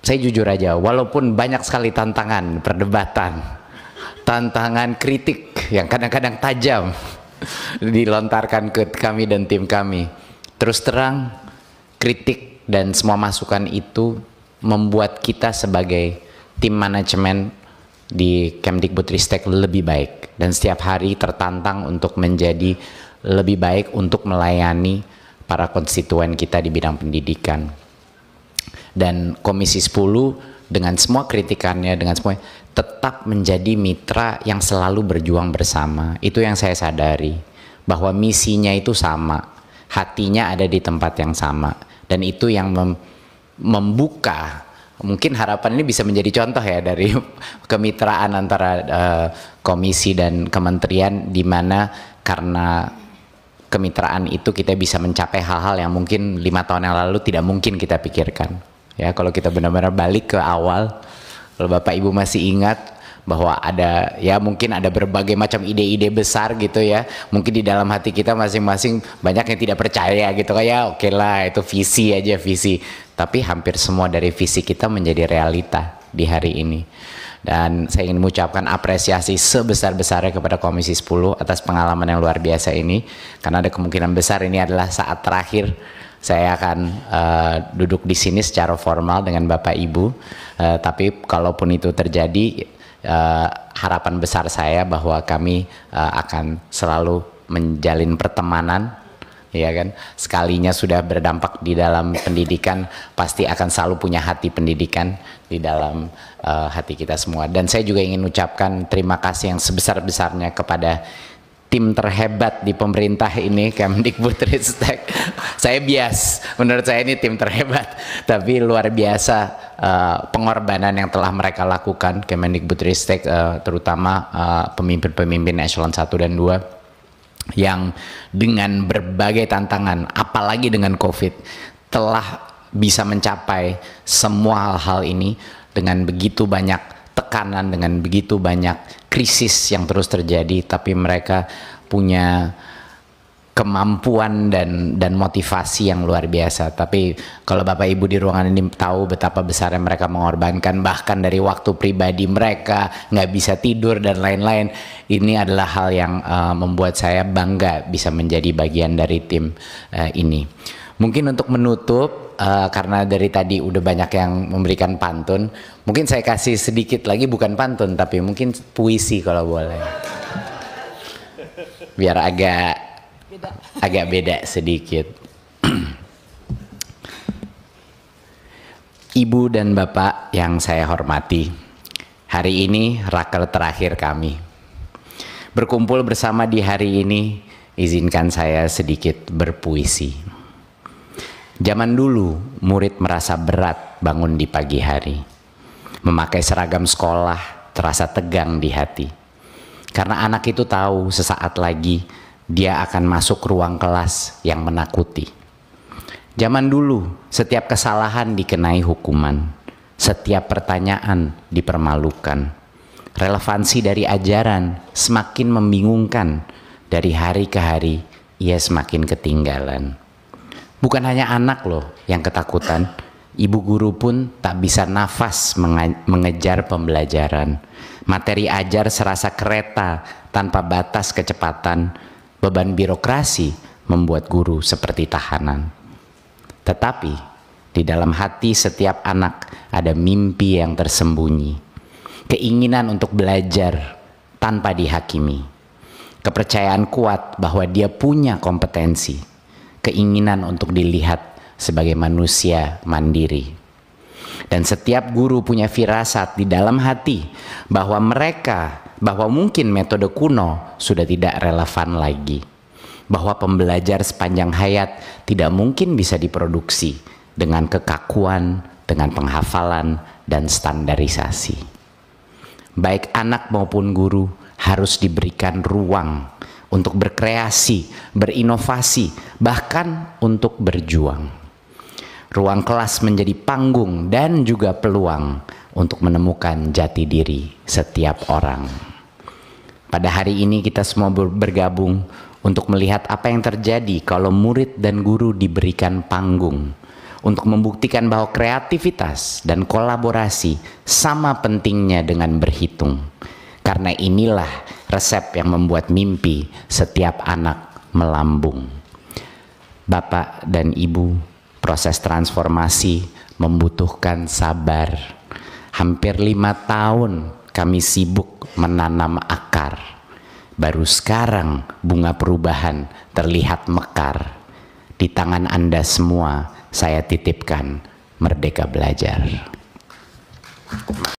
saya jujur aja, walaupun banyak sekali tantangan, perdebatan, tantangan kritik yang kadang-kadang tajam dilontarkan ke kami dan tim kami, terus terang kritik dan semua masukan itu membuat kita sebagai tim manajemen di Kemdikbudristek lebih baik, dan setiap hari tertantang untuk menjadi lebih baik untuk melayani para konstituen kita di bidang pendidikan. Dan Komisi 10 dengan semua kritikannya, dengan semua, tetap menjadi mitra yang selalu berjuang bersama. Itu yang saya sadari, bahwa misinya itu sama, hatinya ada di tempat yang sama, dan itu yang membuka. Mungkin harapan ini bisa menjadi contoh ya dari kemitraan antara komisi dan kementerian, di mana karena kemitraan itu kita bisa mencapai hal-hal yang mungkin 5 tahun yang lalu tidak mungkin kita pikirkan. Ya, kalau kita benar-benar balik ke awal, kalau Bapak Ibu masih ingat bahwa ada, ya mungkin ada berbagai macam ide-ide besar gitu ya, mungkin di dalam hati kita masing-masing banyak yang tidak percaya gitu, kayak oke lah itu visi aja, visi, tapi hampir semua dari visi kita menjadi realita di hari ini. Dan saya ingin mengucapkan apresiasi sebesar-besarnya kepada Komisi 10 atas pengalaman yang luar biasa ini, karena ada kemungkinan besar ini adalah saat terakhir saya akan duduk di sini secara formal dengan Bapak Ibu, tapi kalaupun itu terjadi, harapan besar saya bahwa kami akan selalu menjalin pertemanan, ya kan, sekalinya sudah berdampak di dalam pendidikan, pasti akan selalu punya hati pendidikan di dalam hati kita semua. Dan saya juga ingin ucapkan terima kasih yang sebesar-besarnya kepada tim terhebat di pemerintah ini, Kemdikbudristek. Saya bias, menurut saya ini tim terhebat, tapi luar biasa pengorbanan yang telah mereka lakukan, Kemdikbudristek, terutama pemimpin-pemimpin eselon 1 dan 2, yang dengan berbagai tantangan, apalagi dengan COVID, telah bisa mencapai semua hal-hal ini dengan begitu banyak tekanan, dengan begitu banyak krisis yang terus terjadi, tapi mereka punya kemampuan dan motivasi yang luar biasa. Tapi kalau Bapak Ibu di ruangan ini tahu betapa besarnya mereka mengorbankan, bahkan dari waktu pribadi mereka, nggak bisa tidur dan lain-lain. Ini adalah hal yang membuat saya bangga bisa menjadi bagian dari tim ini. Mungkin untuk menutup, karena dari tadi udah banyak yang memberikan pantun, mungkin saya kasih sedikit lagi, bukan pantun tapi mungkin puisi kalau boleh, biar agak beda sedikit. Ibu dan Bapak yang saya hormati, hari ini raker terakhir kami. Berkumpul bersama di hari ini, izinkan saya sedikit berpuisi. Zaman dulu, murid merasa berat bangun di pagi hari. Memakai seragam sekolah terasa tegang di hati. Karena anak itu tahu sesaat lagi dia akan masuk ruang kelas yang menakuti. Zaman dulu, setiap kesalahan dikenai hukuman. Setiap pertanyaan dipermalukan. Relevansi dari ajaran semakin membingungkan. Dari hari ke hari, ia semakin ketinggalan. Bukan hanya anak loh yang ketakutan, ibu guru pun tak bisa nafas mengejar pembelajaran. Materi ajar serasa kereta tanpa batas kecepatan. Beban birokrasi membuat guru seperti tahanan. Tetapi di dalam hati setiap anak ada mimpi yang tersembunyi. Keinginan untuk belajar tanpa dihakimi. Kepercayaan kuat bahwa dia punya kompetensi. Keinginan untuk dilihat sebagai manusia mandiri. Dan setiap guru punya firasat di dalam hati bahwa mungkin metode kuno sudah tidak relevan lagi. Bahwa pembelajar sepanjang hayat tidak mungkin bisa diproduksi dengan kekakuan, dengan penghafalan, dan standarisasi. Baik anak maupun guru harus diberikan ruang untuk berkreasi, berinovasi, bahkan untuk berjuang. Ruang kelas menjadi panggung dan juga peluang untuk menemukan jati diri setiap orang. Pada hari ini kita semua bergabung untuk melihat apa yang terjadi kalau murid dan guru diberikan panggung untuk membuktikan bahwa kreativitas dan kolaborasi sama pentingnya dengan berhitung. Karena inilah resep yang membuat mimpi setiap anak melambung. Bapak dan Ibu, proses transformasi membutuhkan sabar. Hampir 5 tahun kami sibuk menanam akar. Baru sekarang bunga perubahan terlihat mekar. Di tangan Anda semua saya titipkan Merdeka Belajar.